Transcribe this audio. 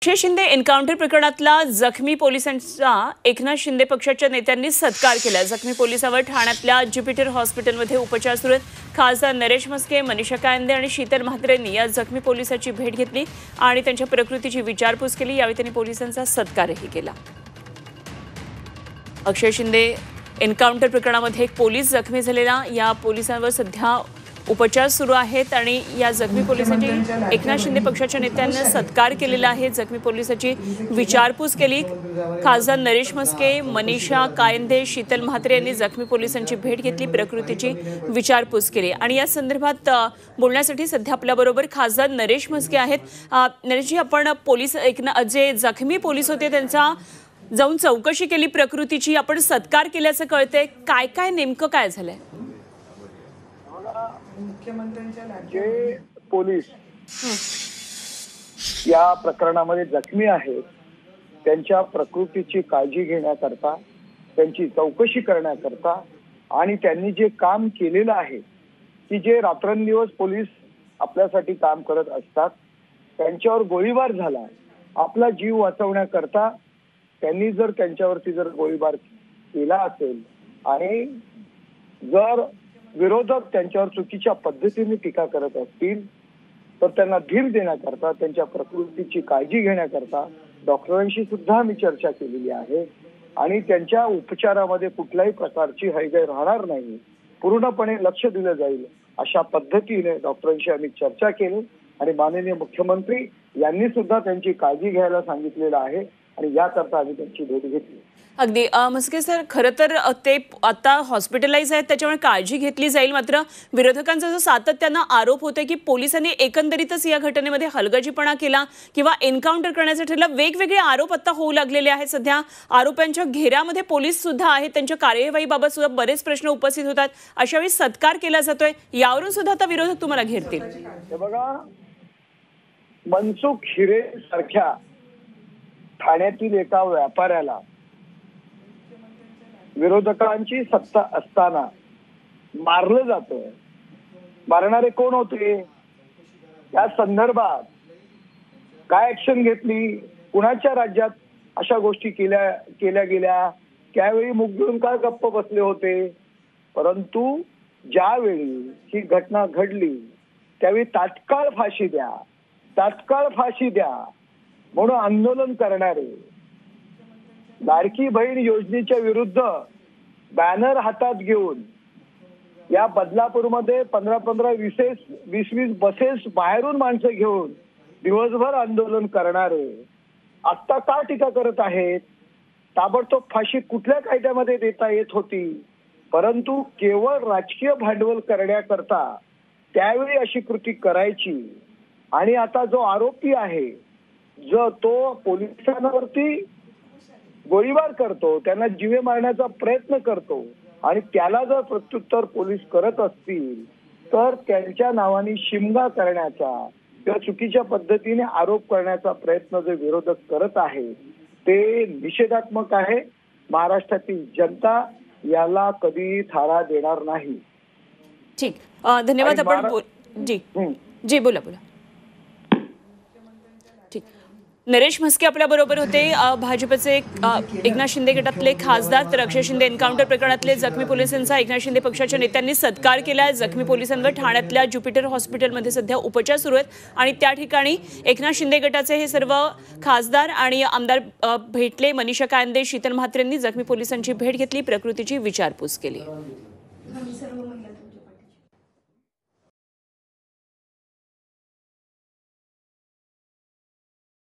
अक्षय Shinde encounter प्रकरणातला जखमी पोलिसांचा एकनाथ शिंदे पक्षाच्या नेत्यांनी सत्कार केला। जखमी पोलिसांवर ठाण्यातल्या ज्युपिटर हॉस्पिटलमध्ये उपचार सुरू आहेत। खासदार नरेश म्हस्के, मनीषा कायंदे आणि शीतल म्हात्रेंनी या जखमी पोलिसाची भेट घेतली आणि त्यांच्या प्रकृतीची विचारपूस केली। यावेळी त्यांनी पोलिसांचा सत्कारही केला। अक्षय शिंदे एन्काउंटर प्रकरणामध्ये एक पोलीस जखमी झालेला, या पोलिसांवर सध्या उपचार सुरू आहेत आणि या जखमी पोलिसांची एकनाथ शिंदे पक्षाच्या नेत्यांनी सत्कार केलेला आहे। जखमी पोलिसाची विचारपूस केली। खासदार नरेश म्हस्के, मनीषा कायंदे, शीतल म्हात्रे यांनी जखमी पोलिसांची भेट घेतली, प्रकृतीची विचारपूस केली आणि या संदर्भात बोलण्यासाठी सध्या आपल्याबरोबर खासदार नरेश म्हस्के आहेत। नरेशजी, आपण पोलीस जे जखमी पोलीस होते त्यांचा जाऊन चौकशी केली प्रकृतीची, आपण सत्कार केल्याचं कळतंय, काय काय नेमकं काय झालंय? जे पोलीस या प्रकरणामध्ये जखमी आहेत त्यांच्या प्रकृतीची काळजी घेण्याकरता, त्यांची चौकशी करण्याकरता आणि त्यांनी जे काम केलेलं आहे की जे रात्रंदिवस पोलीस आपल्यासाठी काम करत असतात, त्यांच्यावर गोळीबार झाला, आपला जीव वाचवण्याकरता त्यांनी जर त्यांच्यावरती जर गोळीबार केला असेल आणि जर विरोधक त्यांच्यावर चुकीच्या पद्धतीने टीका करत असतील तर त्यांना धीर देण्याकरता, त्यांच्या प्रकृतीची काळजी घेण्याकरता डॉक्टरांशी सुद्धा आम्ही चर्चा केलेली आहे आणि त्यांच्या उपचारामध्ये कुठल्याही प्रकारची हयगय राहणार नाही, पूर्णपणे लक्ष दिलं जाईल अशा पद्धतीने डॉक्टरांशी आम्ही चर्चा केली आणि माननीय मुख्यमंत्री यांनी सुद्धा त्यांची काळजी घ्यायला सांगितलेलं आहे आणि याकरता आम्ही त्यांची भेट घेतली। अगदी म्हस्के सर, खरं तर ते आता हॉस्पिटलाइज आहेत त्याच्यामुळे काळजी घेतली जाईल, मात्र विरोधकांचा जो सातत्यानं आरोप होतोय की पोलिसांनी एकंदरीतच या घटनेमध्ये हलगर्जीपणा केला किंवा एन्काउंटर करण्याचं ठरलं, वेगवेगळे आरोप आता होऊ लागलेले आहेत। सध्या आरोपांच्या घेऱ्यामध्ये पोलीस सुद्धा आहेत, त्यांच्या कार्यवाहीबाबत सुद्धा बरेच प्रश्न उपस्थित होतात, अशा वेळी सत्कार केला जातोय, यावरून सुद्धा आता विरोधक तुम्हाला घेरतील। बघा, मनसुख हिरे सारख्या ठाण्यातील एका व्यापाऱ्याला विरोधकांची सत्ता असताना मारलं जातं। मारणारे कोण होते, या संदर्भात काय ऍक्शन घेतली, कुणाच्या राज्यात अशा गोष्टी केल्या गेल्या, त्यावेळी मुख घेऊन काय गप्प बसले होते। परंतु ज्यावेळी ही घटना घडली त्यावेळी तात्काळ फाशी द्या, तात्काळ फाशी द्या म्हणून आंदोलन करणारे, लाडकी बहीण योजनेच्या विरुद्ध बॅनर हातात घेऊन या बदलापूरमध्ये 15-15, 20-20 बसेस बाहेरून माणसं घेऊन दिवसभर आंदोलन करणारे आता का टीका करत आहेत? ताबडतोब फाशी कुठल्या कायद्यामध्ये देता येत होती, परंतु केवळ राजकीय भांडवल करण्याकरता त्यावेळी अशी कृती करायची। आणि आता जो आरोपी आहे, जो तो पोलिसांवरती गोळीबार करतो, त्यांना जीवे मारण्याचा प्रयत्न करतो आणि त्याला जर प्रत्युत्तर पोलीस करत असतील तर त्यांच्या नावाने शिमगा करण्याचा किंवा चुकीच्या पद्धतीने आरोप करण्याचा प्रयत्न जे विरोधक करत आहे ते निषेधात्मक आहे। महाराष्ट्रातील जनता याला कधी थारा देणार नाही। ठीक, धन्यवाद। आपण जी बोला बोला। नरेश म्हस्के आपल्या बरोबर होते, भाजपचे एकनाथ शिंदे गटातले खासदार, तर अक्षय शिंदे एन्काउंटर प्रकरणातले जखमी पोलिसांचा एकनाथ शिंदे पक्षाच्या नेत्यांनी सत्कार केला। जखमी पोलिसांवर ठाण्यातल्या ज्युपिटर हॉस्पिटलमध्ये सध्या उपचार सुरू आहेत आणि त्या ठिकाणी एकनाथ शिंदे गटाचे हे सर्व खासदार आणि आमदार भेटले। मनीषा कायंदे, शीतल म्हात्रेंनी जखमी पोलिसांची भेट घेतली, प्रकृतीची विचारपूस केली।